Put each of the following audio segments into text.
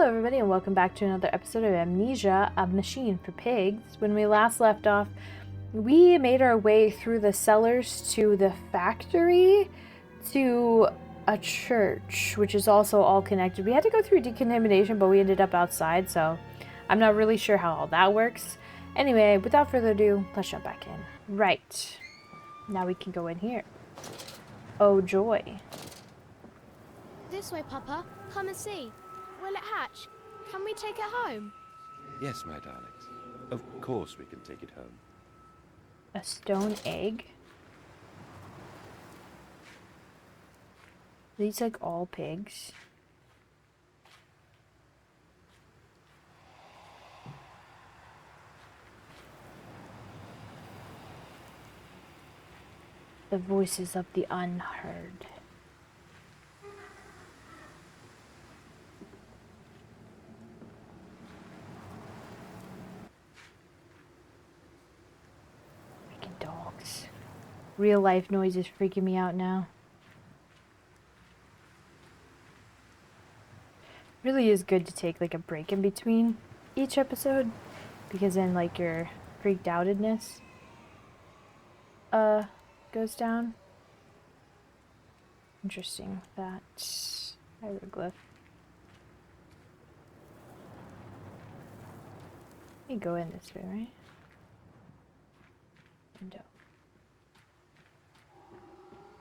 everybody, and welcome back to another episode of Amnesia, a machine for pigs. When we last left off, we made our way through the cellars to the factory to a church, which is also all connected. We had to go through decontamination, but we ended up outside, so I'm not really sure how all that works. Anyway, without further ado, let's jump back in. Right. Now we can go in here. Oh, joy. This way, Papa. Come and see. Will it hatch? Can we take it home? Yes, my darlings. Of course we can take it home. A stone egg? These like all pigs. The voices of the unheard. Freaking dogs. Real life noise is freaking me out now. Really is good to take like a break in between each episode, because then like your freaked outedness goes down. Interesting. That hieroglyph. Let me go in this way, right? Window.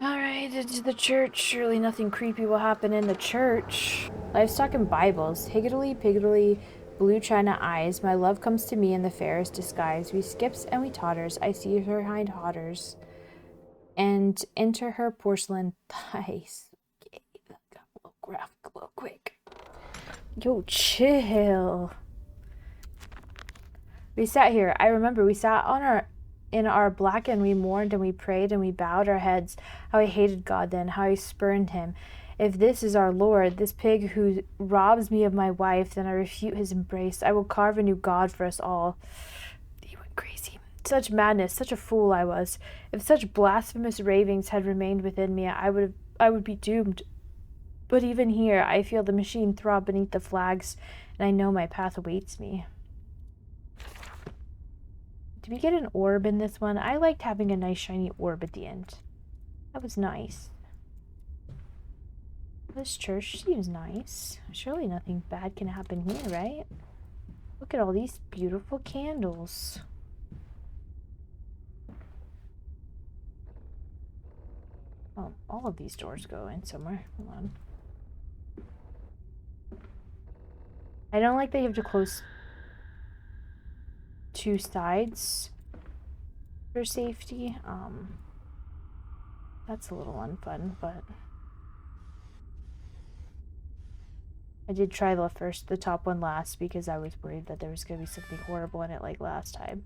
Alright, into the church. Surely nothing creepy will happen in the church. Livestock and Bibles. Higgly piggly, blue china eyes. My love comes to me in the fairest disguise. We skips and we totters. I see her hind hotters. And enter her porcelain thighs. Okay, that got a little graphic, a little quick. Yo, chill. We sat here. I remember we sat in our black, and we mourned and we prayed and we bowed our heads. How I hated God then, how I spurned him. If this is our Lord, this pig who robs me of my wife, then I refute his embrace. I will carve a new God for us all. He went crazy. Such madness, such a fool I was. If such blasphemous ravings had remained within me, I would be doomed. But even here, I feel the machine throb beneath the flags, and I know my path awaits me. Did we get an orb in this one? I liked having a nice shiny orb at the end. That was nice. This church seems nice. Surely nothing bad can happen here, right? Look at all these beautiful candles. Oh, all of these doors go in somewhere. Hold on. I don't like that you have to close two sides for safety. That's a little unfun, but I did try the top one last because I was worried that there was going to be something horrible in it like last time.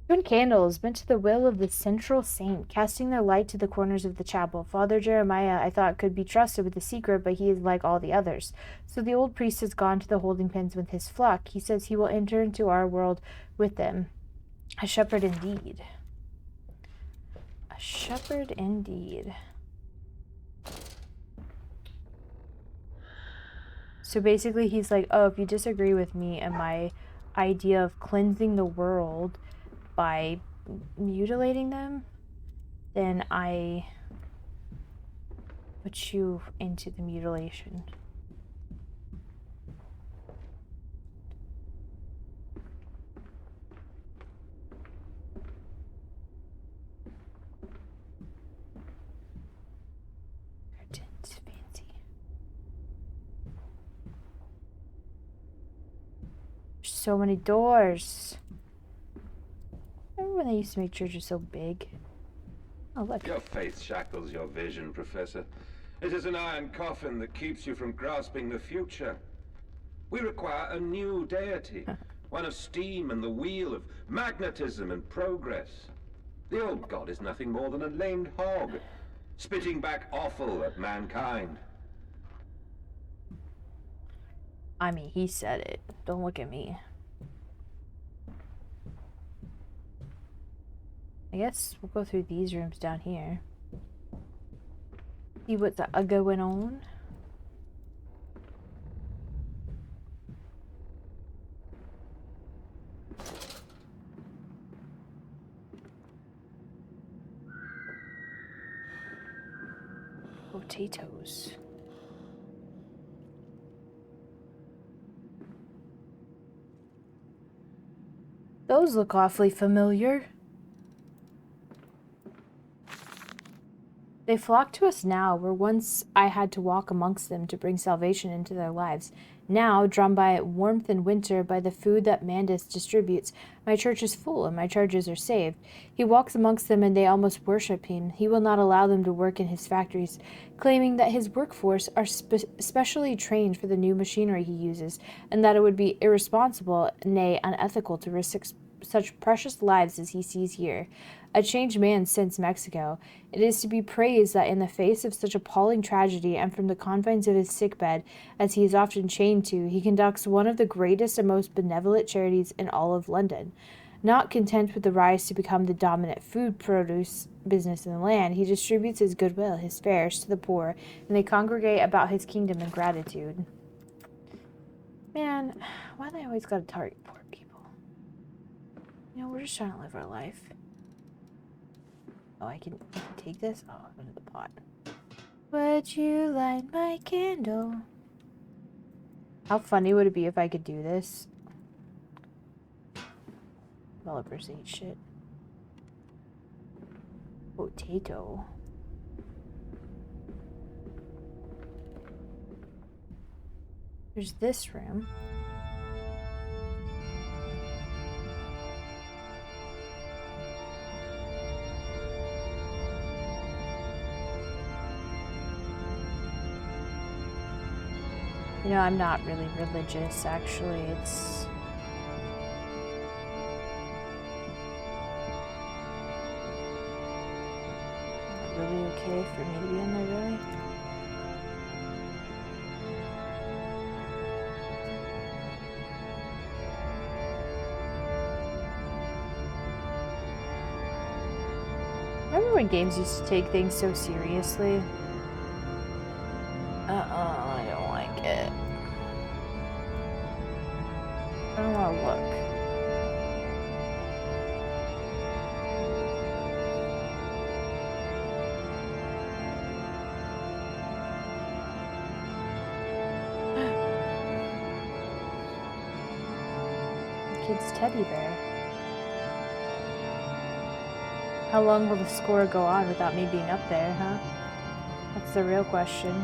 Twin candles bent to the will of the central saint, casting their light to the corners of the chapel. Father Jeremiah, I thought, could be trusted with the secret, but he is like all the others. So the old priest has gone to the holding pens with his flock. He says he will enter into our world with them. A shepherd indeed. A shepherd indeed. So basically he's like, oh, if you disagree with me and my idea of cleansing the world by mutilating them, then I put you into the mutilation. Curtains, fancy. There's so many doors. Remember when they used to make churches so big? Oh, look. Your faith shackles your vision, Professor. It is an iron coffin that keeps you from grasping the future. We require a new deity, one of steam and the wheel, of magnetism and progress. The old god is nothing more than a lamed hog, spitting back offal at mankind. I mean, he said it. Don't look at me. I guess we'll go through these rooms down here. See what's going on. Potatoes. Those look awfully familiar. They flock to us now, where once I had to walk amongst them to bring salvation into their lives. Now, drawn by warmth in winter, by the food that Mandus distributes, my church is full and my charges are saved. He walks amongst them and they almost worship him. He will not allow them to work in his factories, claiming that his workforce are specially trained for the new machinery he uses, and that it would be irresponsible, nay, unethical to risk such precious lives as he sees here. A changed man since Mexico. It is to be praised that in the face of such appalling tragedy and from the confines of his sickbed, as he is often chained to, he conducts one of the greatest and most benevolent charities in all of London. Not content with the rise to become the dominant food produce business in the land, he distributes his goodwill, his fares, to the poor, and they congregate about his kingdom in gratitude. Man, why do they always gotta target poor people? You know, we're just trying to live our life. Oh, I can take this? Oh, into the pot. Would you light my candle? How funny would it be if I could do this? Developers hate shit. Potato. There's this room. You know, I'm not really religious, actually. It's not really okay for me to be in there, really. Remember when games used to take things so seriously? I don't like it. I don't want to look. Kid's teddy bear. How long will the score go on without me being up there, huh? That's the real question.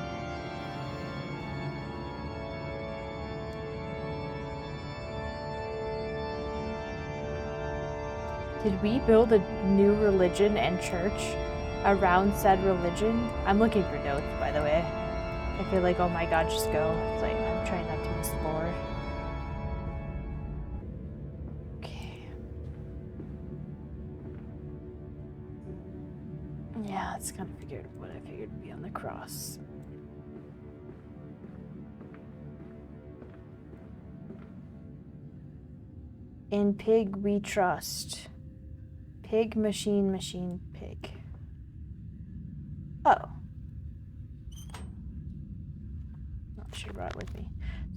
Did we build a new religion and church around said religion? I'm looking for notes, by the way. I feel like, oh my god, just go. It's like, I'm trying not to explore. Okay. Yeah, that's kind of figured what I figured would be on the cross. In pig we trust. Pig, machine, machine, pig. Oh. Not sure I brought it with me.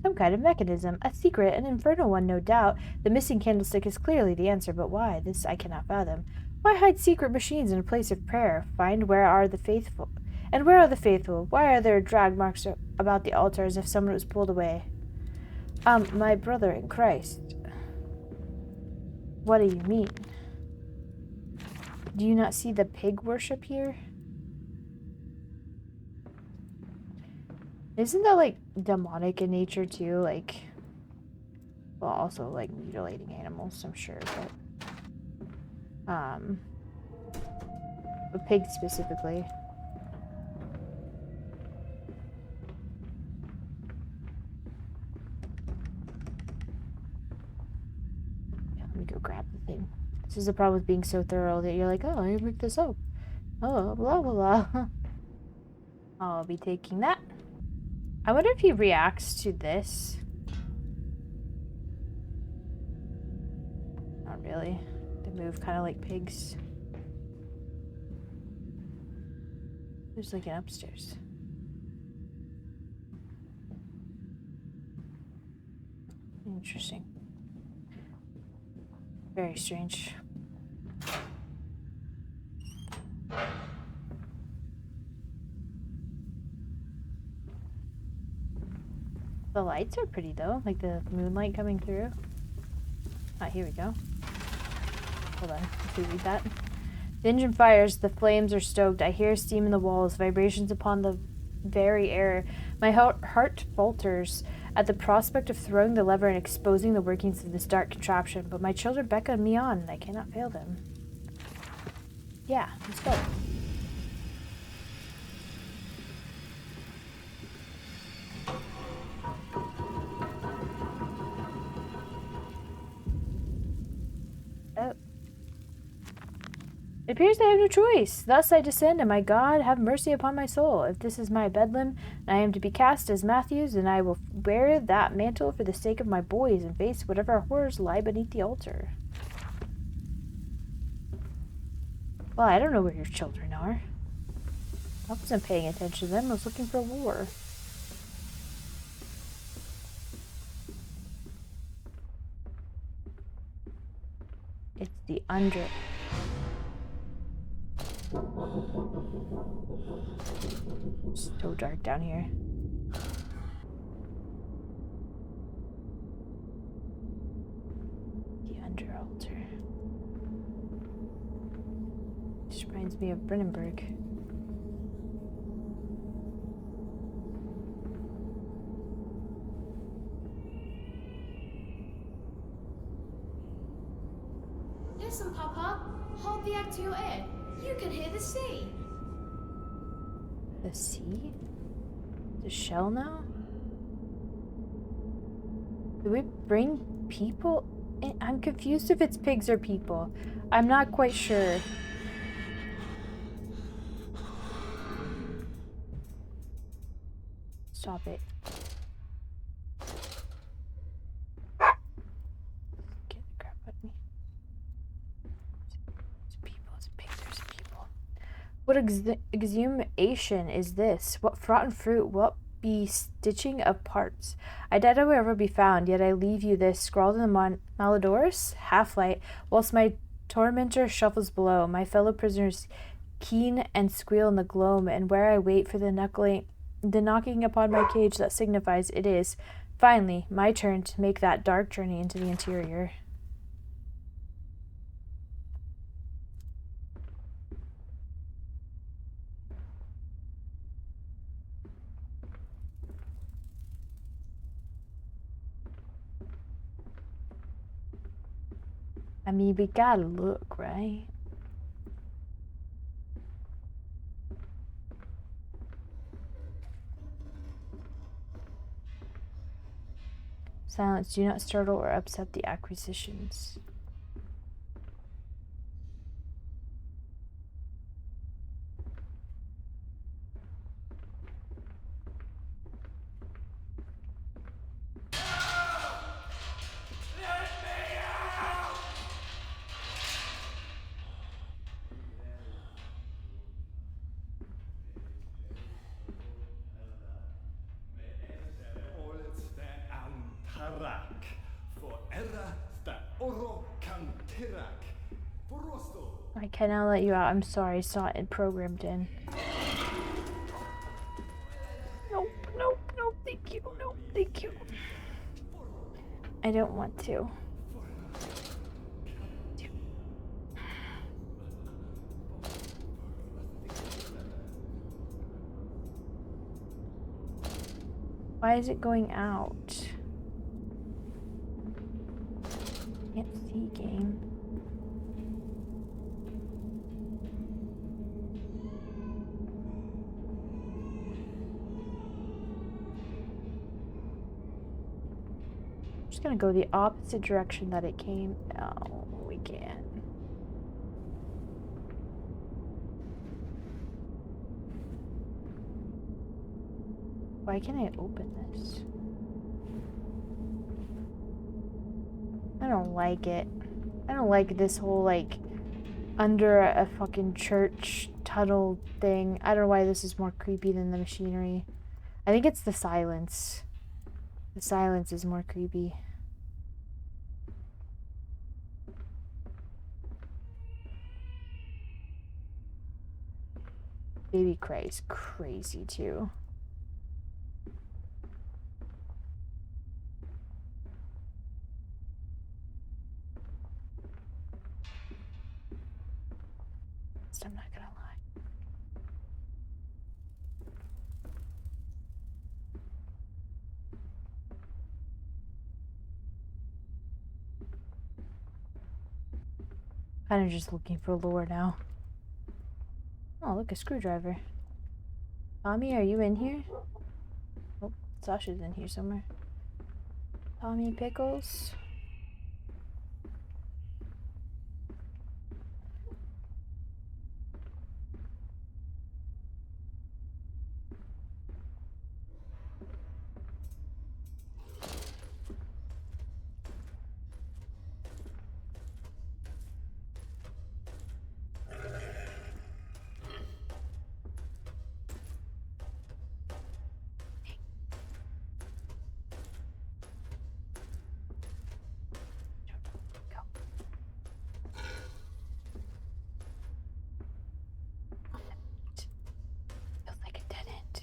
Some kind of mechanism. A secret, an infernal one, no doubt. The missing candlestick is clearly the answer, but why? This I cannot fathom. Why hide secret machines in a place of prayer? Find where are the faithful. And where are the faithful? Why are there drag marks about the altar as if someone was pulled away? My brother in Christ. What do you mean? Do you not see the pig worship here? Isn't that, like, demonic in nature, too? Like, well, also, like, mutilating animals, I'm sure, but, pigs specifically. Yeah, let me go grab the thing. This is the problem with being so thorough that you're like, oh, I picked this up. Oh, blah, blah, blah. I'll be taking that. I wonder if he reacts to this. Not really. They move kind of like pigs. There's like an upstairs. Interesting. Very strange. The lights are pretty though, like the moonlight coming through. Ah, here we go. Hold on, let's read that. The engine fires, the flames are stoked. I hear steam in the walls, vibrations upon the very air. My heart falters at the prospect of throwing the lever and exposing the workings of this dark contraption, but my children beckon me on, and I cannot fail them. Yeah, let's go. Oh. It appears I have no choice. Thus I descend, and my God, have mercy upon my soul. If this is my bedlam, and I am to be cast as Matthews, then I will wear that mantle for the sake of my boys and face whatever horrors lie beneath the altar. Well, I don't know where your children are. I wasn't paying attention to them. I was looking for war. It's the under... It's so dark down here. The under altar. This reminds me of Brennenburg. Listen, Papa. Hold the egg to your ear. You can hear the sea. The sea? The shell now? Do we bring people in? I'm confused if it's pigs or people. I'm not quite sure. Stop it. Get the crap out of me. There's people, there's pigs, there's people. What exhumation is this? What rotten fruit? What be stitching of parts? I doubt I will ever be found, yet I leave you this, scrawled in the Malodorus half-light, whilst my tormentor shuffles below, my fellow prisoners keen and squeal in the gloam, and where I wait for the knocking upon my cage that signifies it is, finally, my turn to make that dark journey into the interior. I mean, we gotta look, right? Silence. Do not startle or upset the acquisitions. I cannot let you out. I'm sorry. I saw it programmed in. Nope, nope, nope. Thank you. Nope, thank you. I don't want to. Why is it going out? Can't see, game. I'm just gonna go the opposite direction that it came. No, we can't. Why can't I open this? I don't like it. I don't like this whole, like, under a fucking church tunnel thing. I don't know why this is more creepy than the machinery. I think it's the silence. The silence is more creepy. Baby Cray is crazy too. I'm not gonna lie. Kind of just looking for lore now. Oh, look, a screwdriver. Tommy, are you in here? Oh, Sasha's in here somewhere. Tommy Pickles. Go. Feels like a dead end.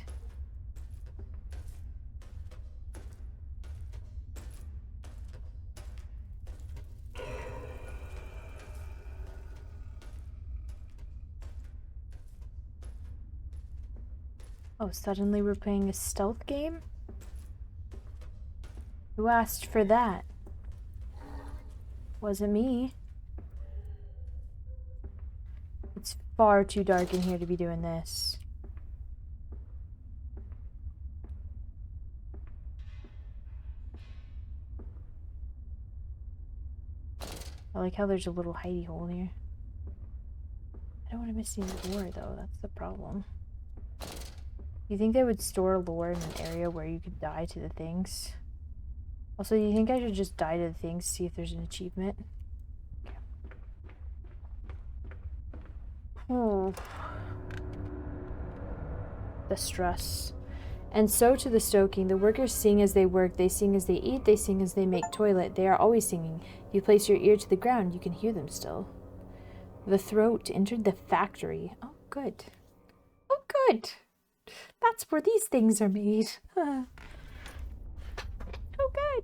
Oh, suddenly we're playing a stealth game? Who asked for that? Wasn't me. It's far too dark in here to be doing this. I like how there's a little hidey hole here. I don't want to miss any lore though, that's the problem. You think they would store lore in an area where you could die to the things? Also, you think I should just die to the things, see if there's an achievement? Oh. The stress. And so to the stoking, the workers sing as they work, they sing as they eat, they sing as they make toilet. They are always singing. If you place your ear to the ground, you can hear them still. The throat entered the factory. Oh, good. Oh, good. That's where these things are made. Oh, good.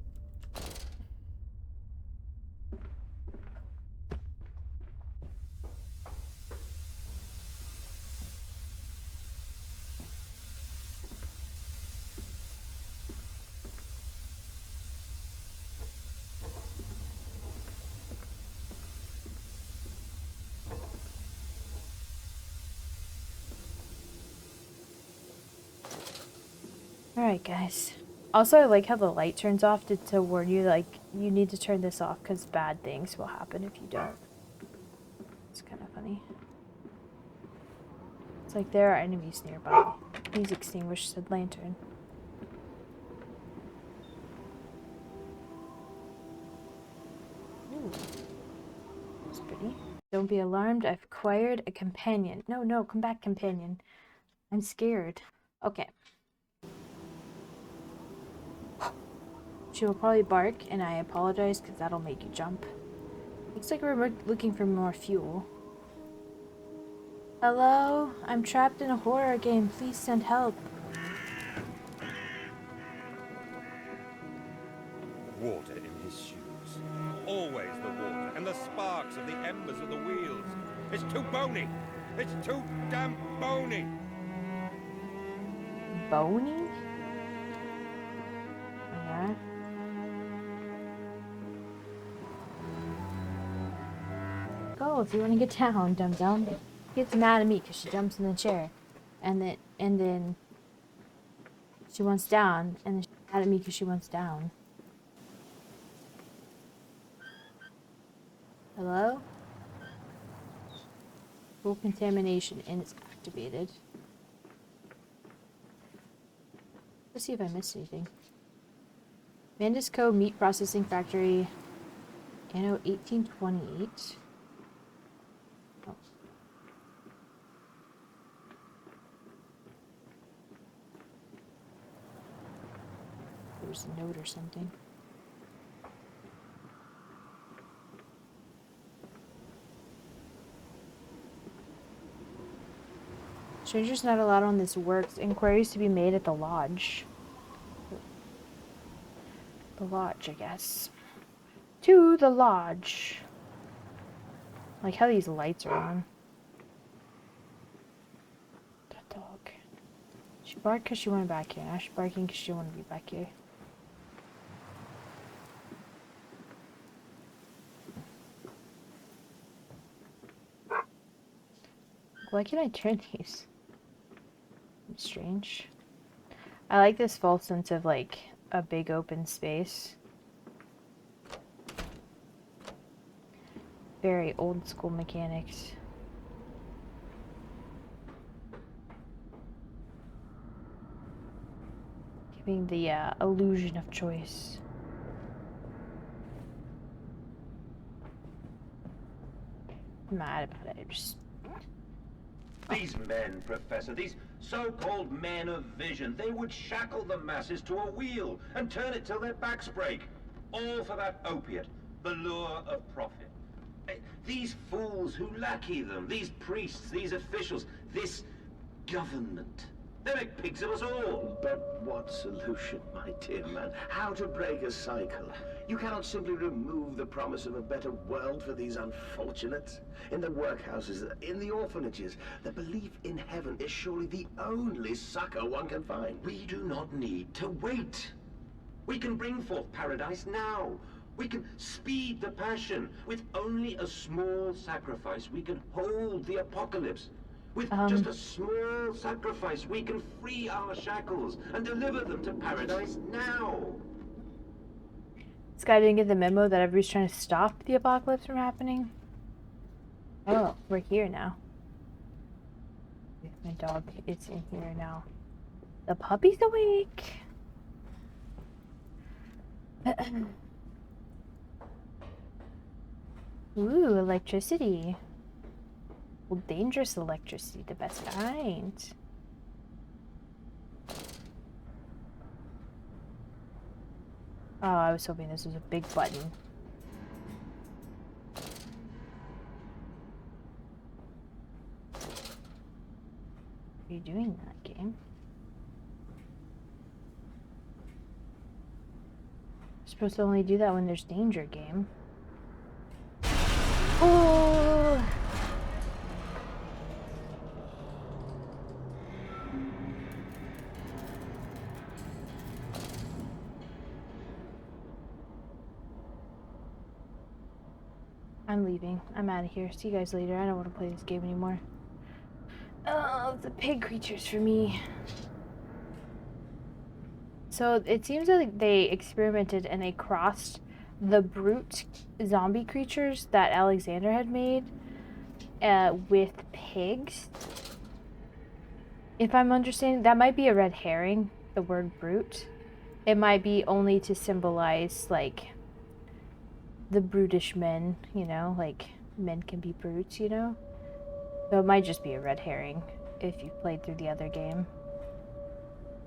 Alright, guys. Also, I like how the light turns off to warn you, like, you need to turn this off because bad things will happen if you don't. It's kind of funny. It's like there are enemies nearby. Please extinguish said lantern. Ooh. That's pretty. Don't be alarmed, I've acquired a companion. No, no, come back, companion. I'm scared. Okay. She will probably bark, and I apologize because that'll make you jump. Looks like we're looking for more fuel. Hello? I'm trapped in a horror game. Please send help. Water in his shoes. Always the water and the sparks of the embers of the wheels. It's too bony. It's too damn bony. Bony? Yeah. Go if you want to get down, dum-dum. She gets mad at me because she jumps in the chair. And then she wants down, and then she's mad at me because she wants down. Hello? Full contamination and it's activated. Let's see if I missed anything. Mandisco Meat Processing Factory, Anno 1828. Oh. There was a note or something. Strangers not allowed on this works. Inquiries to be made at the lodge. The lodge, I guess. To the lodge. Like how these lights are on. She barked because she wanted back here. Now she's barking because she wanted to be back here. Why can't I turn these? It's strange. I like this false sense of like a big open space. Very old school mechanics. Giving the illusion of choice. I'm mad about it. These men, Professor, these so-called men of vision, they would shackle the masses to a wheel and turn it till their backs break. All for that opiate, the lure of profit. These fools who lackey them, these priests, these officials, this government. They make pigs of us all. But what solution, my dear man? How to break a cycle? You cannot simply remove the promise of a better world for these unfortunates. In the workhouses, in the orphanages, the belief in heaven is surely the only succor one can find. We do not need to wait. We can bring forth paradise now. We can speed the passion. With only a small sacrifice, we can hold the apocalypse. With just a small sacrifice, we can free our shackles and deliver them to paradise now. This guy didn't get the memo that everybody's trying to stop the apocalypse from happening. Oh, we're here now. My dog is in here now. The puppy's awake. Ooh, electricity. Well, dangerous electricity, the best kind. Oh, I was hoping this was a big button. What are you doing in that game? You're supposed to only do that when there's danger, game. Oh! I'm leaving. I'm out of here. See you guys later. I don't want to play this game anymore. Oh, the pig creatures for me. So it seems like they experimented and they crossed the brute zombie creatures that Alexander had made with pigs. If I'm understanding, that might be a red herring, the word brute. It might be only to symbolize, like, the brutish men, you know, like, men can be brutes, you know? So it might just be a red herring if you've played through the other game.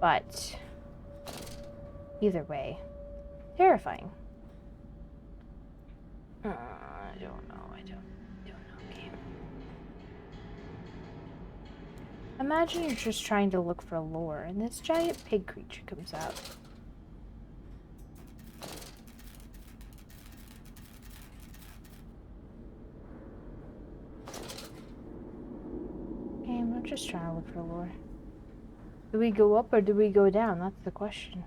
But either way, terrifying. I don't know. I don't know, game. Imagine you're just trying to look for lore and this giant pig creature comes out. Game, I'm just trying to look for lore. Do we go up or do we go down? That's the question.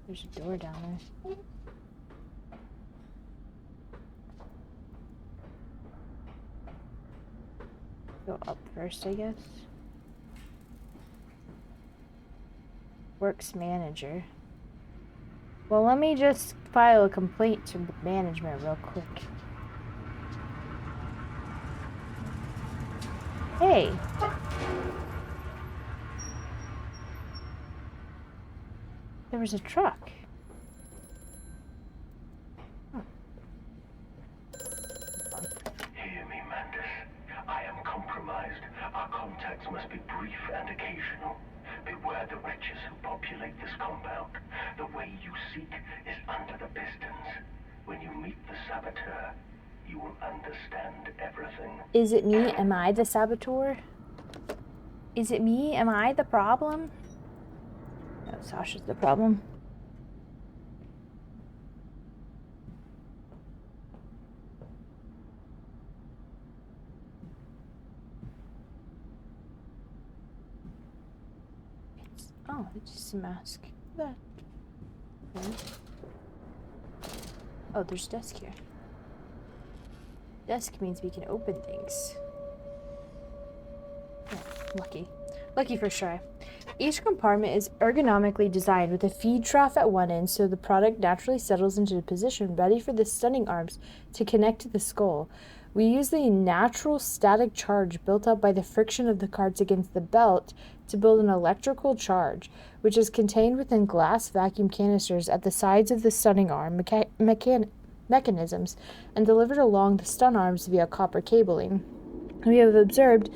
There's a door down there. Go up first, I guess. Works manager. Well, let me just file a complaint to management real quick. Hey! There was a truck. Hear me, Mandus. I am compromised. Our contacts must be brief and occasional. Beware the wretches who populate this compound. The way you seek is under the pistons. When you meet the saboteur, you will understand everything. Is it me? Am I the saboteur? Is it me? Am I the problem? No, Sasha's the problem. Oh, it's just a mask. That. Okay. Oh, there's a desk here. Desk means we can open things. Oh, lucky. Lucky for sure. Each compartment is ergonomically designed with a feed trough at one end so the product naturally settles into a position ready for the stunning arms to connect to the skull. We use the natural static charge built up by the friction of the cards against the belt to build an electrical charge, which is contained within glass vacuum canisters at the sides of the stunning arm mechanisms and delivered along the stun arms via copper cabling. We have observed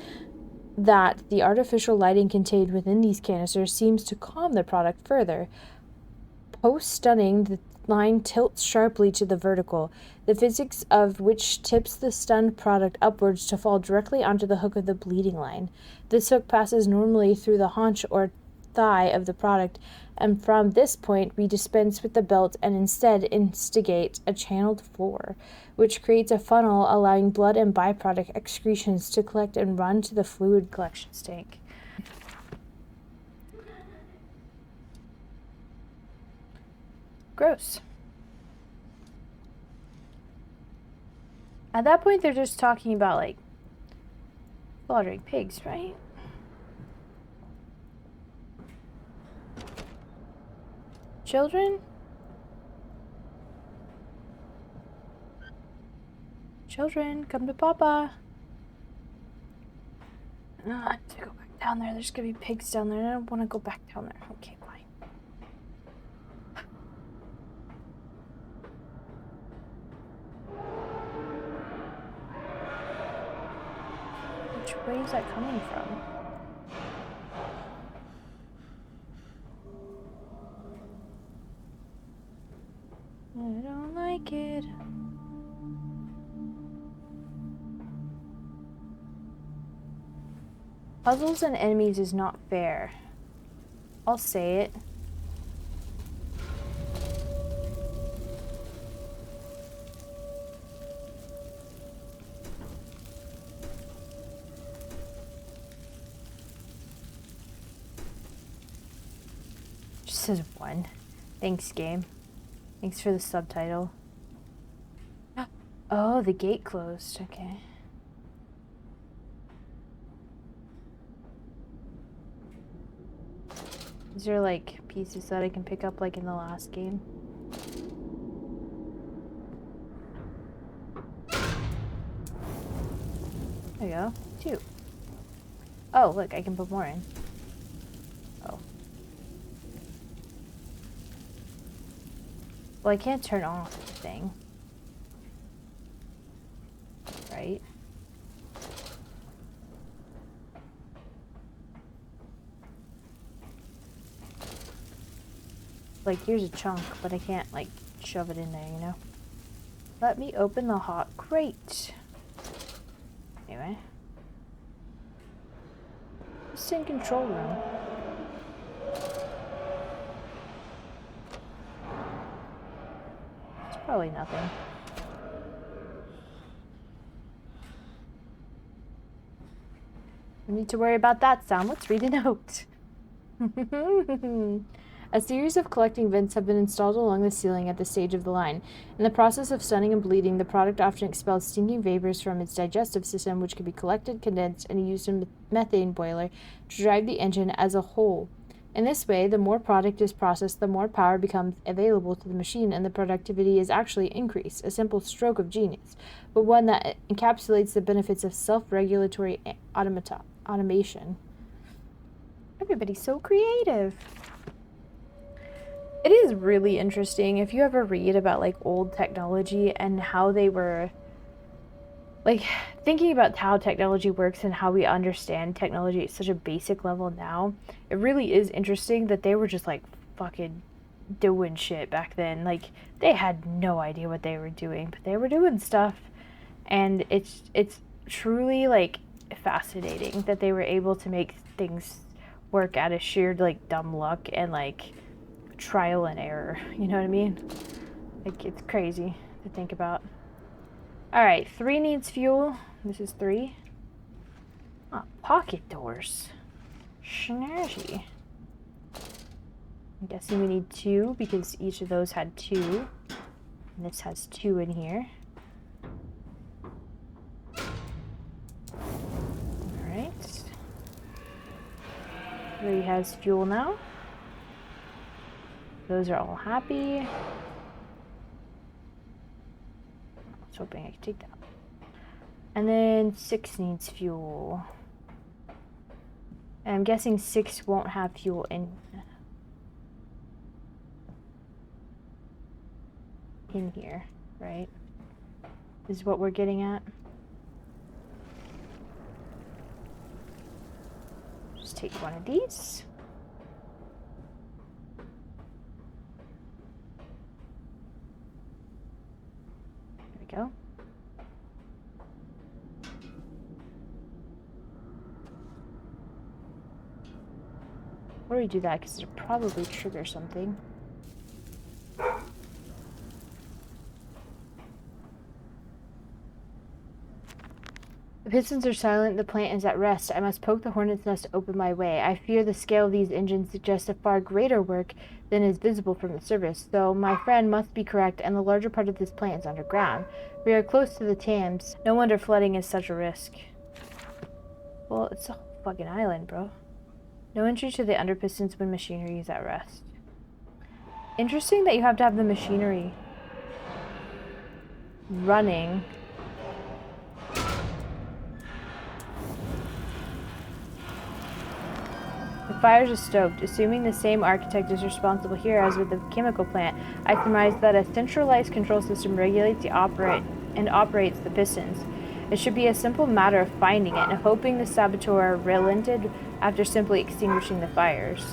that the artificial lighting contained within these canisters seems to calm the product further. Post-stunning, the line tilts sharply to the vertical, the physics of which tips the stunned product upwards to fall directly onto the hook of the bleeding line. This hook passes normally through the haunch or thigh of the product, and from this point we dispense with the belt and instead instigate a channeled floor, which creates a funnel allowing blood and byproduct excretions to collect and run to the fluid collection tank. Gross. At that point, they're just talking about, like, slaughtering pigs, right? Children? Children, come to Papa. No, I have to go back down there. There's gonna be pigs down there, and I don't want to go back down there. Okay, fine. Which way is that coming from? I don't like it. Puzzles and enemies is not fair. I'll say it. Just says 1. Thanks, game. Thanks for the subtitle. Oh, the gate closed. Okay. Is there like pieces that I can pick up like in the last game? There you go. 2. Oh, look, I can put more in. Oh. Well, I can't turn off the thing. Right? Like, here's a chunk, but I can't, like, shove it in there, you know? Let me open the hot crate. Anyway. Just in control room. It's probably nothing. No need to worry about that sound. Let's read a note. A series of collecting vents have been installed along the ceiling at the stage of the line. In the process of stunning and bleeding, the product often expels stinking vapors from its digestive system, which can be collected, condensed, and used in a methane boiler to drive the engine as a whole. In this way, the more product is processed, the more power becomes available to the machine, and the productivity is actually increased. A simple stroke of genius, but one that encapsulates the benefits of self-regulatory automation. Everybody's so creative. It is really interesting if you ever read about like old technology and how they were like thinking about how technology works and how we understand technology at such a basic level now. It really is interesting that they were just like fucking doing shit back then. Like they had no idea what they were doing, but they were doing stuff, and it's truly like fascinating that they were able to make things work out of sheer like dumb luck and like trial and error, you know what I mean? Like, it's crazy to think about. Alright, 3 needs fuel. This is 3. Ah, pocket doors. Snazzy. I'm guessing we need 2 because each of those had 2. And this has 2 in here. Alright. 3 has fuel now. Those are all happy. I was hoping I could take that. And then 6 needs fuel. And I'm guessing 6 won't have fuel in here, right? Is what we're getting at. Just take one of these. There we go. Or we do that because it'll probably trigger something. The pistons are silent, the plant is at rest. I must poke the hornet's nest to open my way. I fear the scale of these engines suggests a far greater work than is visible from the surface, though my friend must be correct and the larger part of this plant is underground. We are close to the Thames. No wonder flooding is such a risk. Well, it's a whole fucking island, bro. No entry to the underpistons when machinery is at rest. Interesting that you have to have the machinery running. The fires are stoked. Assuming the same architect is responsible here as with the chemical plant, I surmise that a centralized control system regulates operates the pistons. It should be a simple matter of finding it and hoping the saboteur relented after simply extinguishing the fires.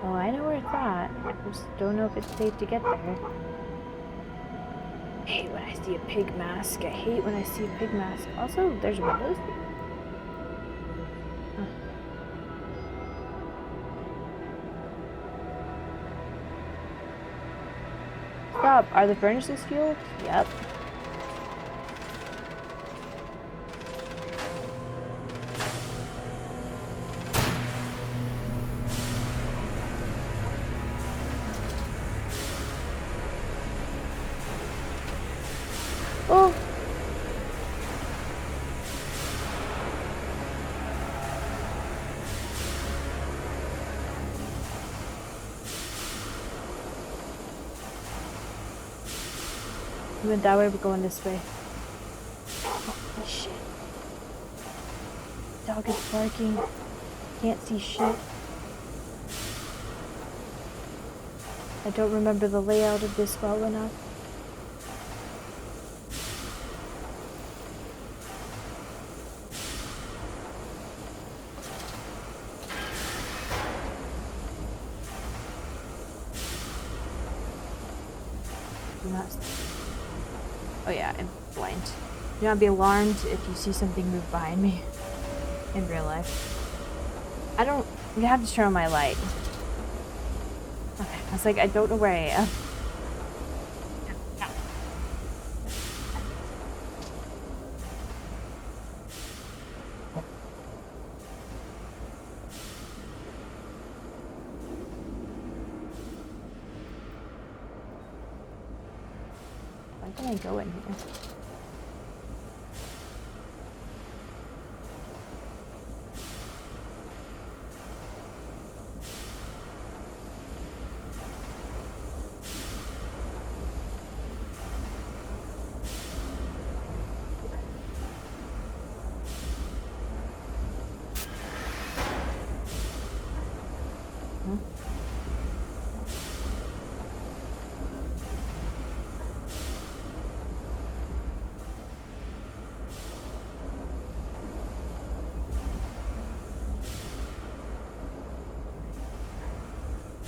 Oh, I know where it's at. I just don't know if it's safe to get there. I hate when I see a pig mask. I hate when I see a pig mask. Also, there's windows. Stop. Are the furnaces fueled? Yep. Oh. We went that way, we're going this way. Oh, shit. Dog is barking. Can't see shit. I don't remember the layout of this well enough. Oh yeah, I'm blind. Do not be alarmed if you see something move behind me in real life. You have to turn on my light. Okay, I was like, I don't know where I am. Why can I go in here?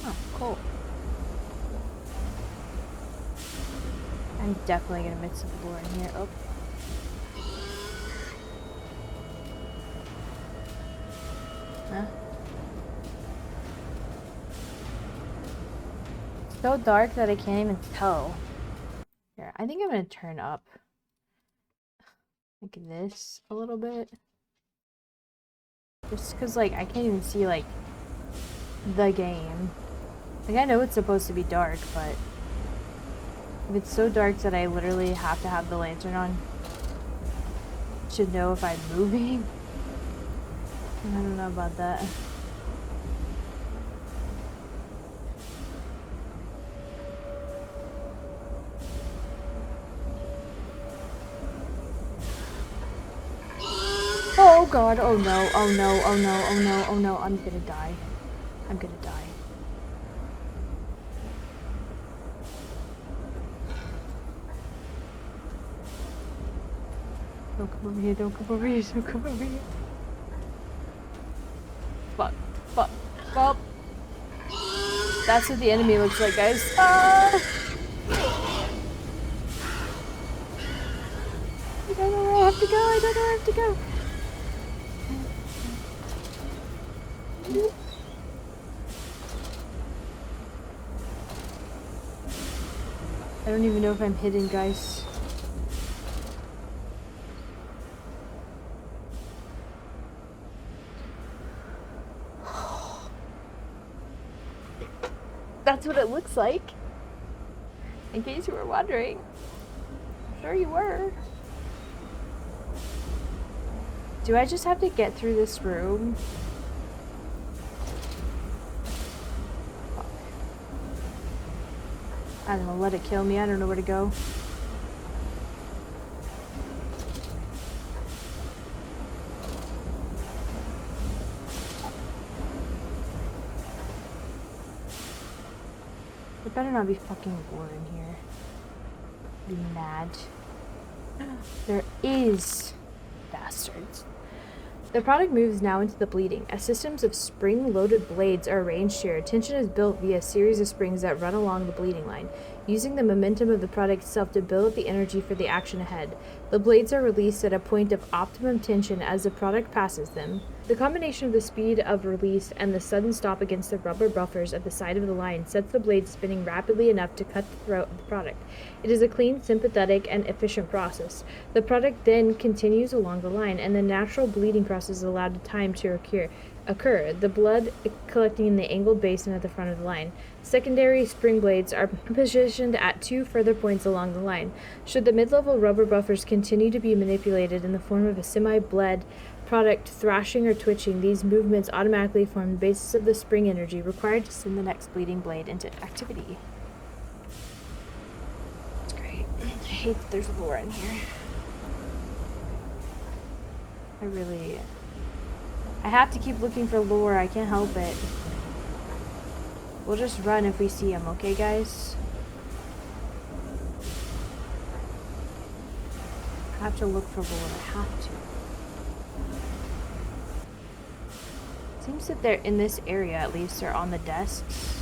Oh, cool. I'm definitely gonna miss the floor in here. Oh. Huh? It's so dark that I can't even tell. Here, I think I'm gonna turn up like this a little bit. Just because, like, I can't even see, like, the game. Like, I know it's supposed to be dark, but if it's so dark that I literally have to have the lantern on to know if I'm moving, I don't know about that. Oh god, oh no, oh no, oh no, oh no, oh no, I'm gonna die. I'm gonna die. Don't come over here, don't come over here, don't come over here. Fuck, fuck, fuck. That's what the enemy looks like, guys. Ah! I don't know where I have to go, I don't know where I have to go. I don't even know if I'm hidden, guys. That's what it looks like. In case you were wondering. Sure you were. Do I just have to get through this room? Fuck. I don't know, let it kill me. I don't know where to go. There better not be fucking war in here. Be mad. There is. Bastards. The product moves now into the bleeding. As systems of spring-loaded blades are arranged here, tension is built via a series of springs that run along the bleeding line, using the momentum of the product itself to build up the energy for the action ahead. The blades are released at a point of optimum tension as the product passes them. The combination of the speed of release and the sudden stop against the rubber buffers at the side of the line sets the blade spinning rapidly enough to cut the throat of the product. It is a clean, sympathetic, and efficient process. The product then continues along the line, and the natural bleeding process is allowed time to occur, the blood collecting in the angled basin at the front of the line. Secondary spring blades are positioned at two further points along the line. Should the mid-level rubber buffers continue to be manipulated in the form of a semi-bled product thrashing or twitching, these movements automatically form the basis of the spring energy required to send the next bleeding blade into activity. It's great. I hate that there's lore in here. I have to keep looking for lore. I can't help it. We'll just run if we see him, okay, guys? I have to look for lore. I have to. Seems that they're in this area, at least, they're on the desks.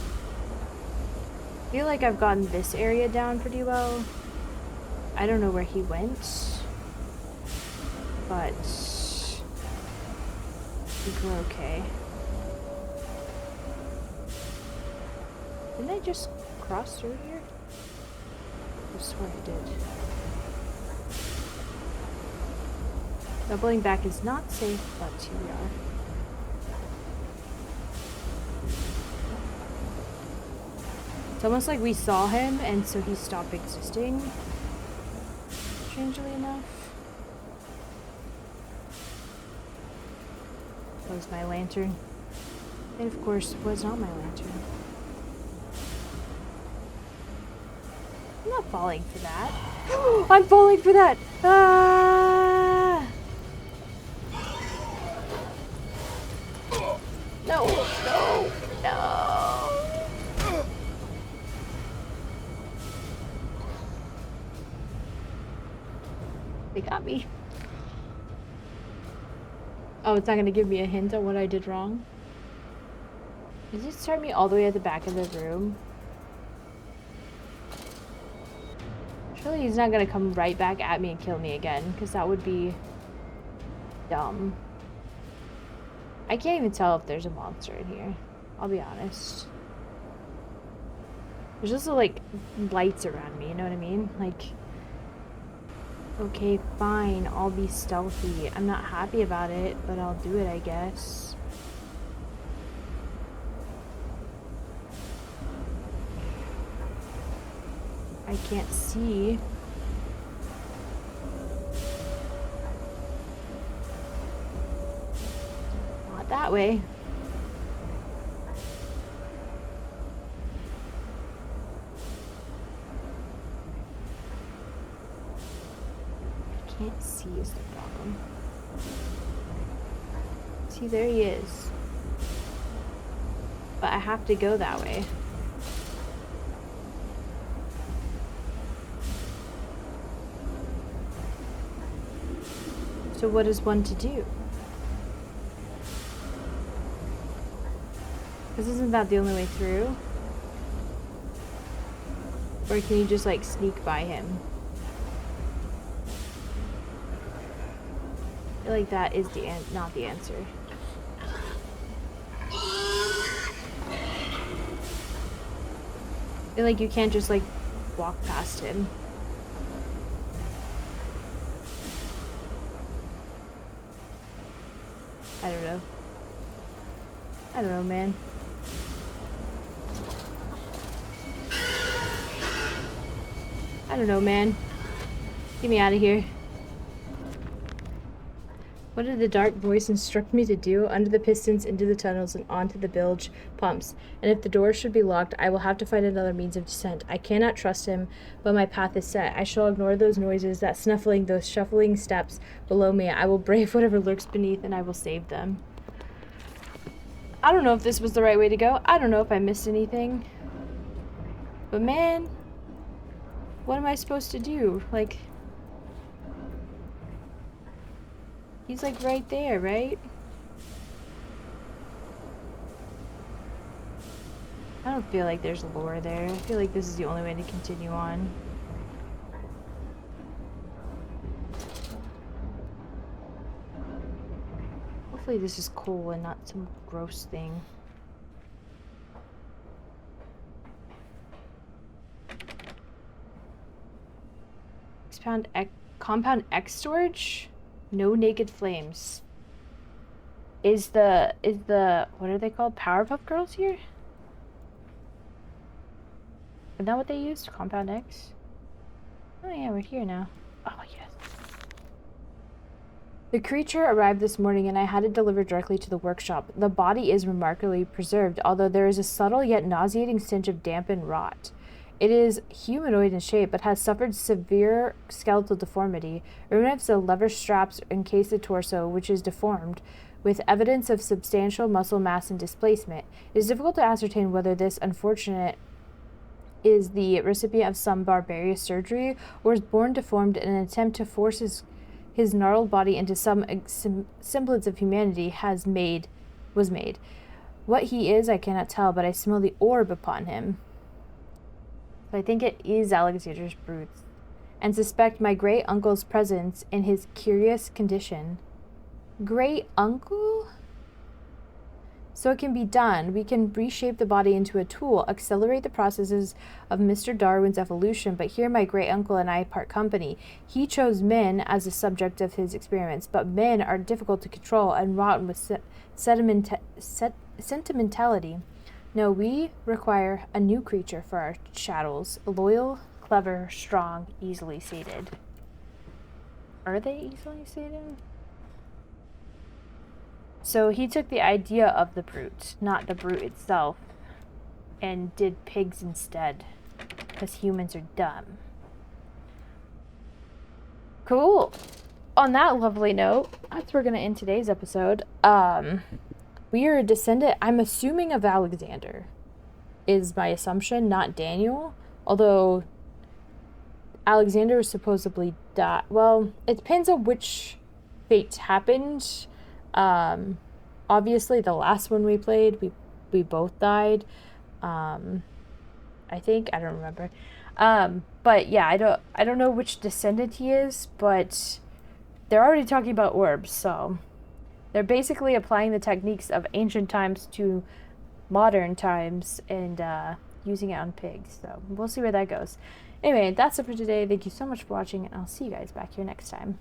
I feel like I've gotten this area down pretty well. I don't know where he went, but I think we're okay. Didn't I just cross through here? I swear I did. Doubling back is not safe, but here we are. It's almost like we saw him, and so he stopped existing. Strangely enough. That was my lantern. And of course, it was not my lantern. I'm not falling for that. I'm falling for that! Ah! No, no, no! They got me. Oh, it's not gonna give me a hint on what I did wrong? Did it start me all the way at the back of the room? Surely he's not gonna come right back at me and kill me again, because that would be dumb. I can't even tell if there's a monster in here. I'll be honest. There's also like lights around me, you know what I mean? Like, Okay, fine. I'll be stealthy. I'm not happy about it, but I'll do it, I guess. I can't see. Not that way. Can't see is the problem. See, there he is. But I have to go that way. So what is one to do? Because isn't that the only way through? Or can you just like sneak by him? I feel like that is the not the answer. I feel like you can't just like walk past him. I don't know. I don't know, man. I don't know, man. Get me out of here. What did the dark voice instruct me to do? Under the pistons, into the tunnels, and onto the bilge pumps. And if the doors should be locked, I will have to find another means of descent. I cannot trust him, but my path is set. I shall ignore those noises, that snuffling, those shuffling steps below me. I will brave whatever lurks beneath, and I will save them. I don't know if this was the right way to go. I don't know if I missed anything. But man, what am I supposed to do? Like... he's like right there, right? I don't feel like there's lore there. I feel like this is the only way to continue on. Hopefully this is cool and not some gross thing. Compound X storage? No naked flames. Is the what are they called? Powerpuff Girls here? Is that what they used? Compound X? Oh yeah, we're here now. Oh yes. The creature arrived this morning and I had it delivered directly to the workshop. The body is remarkably preserved, although there is a subtle yet nauseating stench of damp and rot. It is humanoid in shape, but has suffered severe skeletal deformity. Remnants of lever straps encase the torso, which is deformed, with evidence of substantial muscle mass and displacement. It is difficult to ascertain whether this unfortunate is the recipient of some barbarous surgery, or is born deformed in an attempt to force his gnarled body into some semblance of humanity was made. What he is, I cannot tell, but I smell the orb upon him. I think it is Alexander's brutes, and suspect my great uncle's presence in his curious condition. Great uncle? So it can be done. We can reshape the body into a tool, accelerate the processes of Mr. Darwin's evolution, but here my great uncle and I part company. He chose men as the subject of his experiments, but men are difficult to control and rotten with sentimentality. No, we require a new creature for our shadows. Loyal, clever, strong, easily sated. Are they easily sated? So he took the idea of the brute, not the brute itself, and did pigs instead, because humans are dumb. Cool. On that lovely note, that's where we're going to end today's episode. We are a descendant, I'm assuming, of Alexander, is my assumption, not Daniel. Although Alexander was supposedly died. Well, it depends on which fate happened. Obviously, the last one we played, we both died. I think, I don't remember. But yeah, I don't know which descendant he is, but they're already talking about orbs, so they're basically applying the techniques of ancient times to modern times and using it on pigs. So we'll see where that goes. Anyway, that's it for today. Thank you so much for watching, and I'll see you guys back here next time.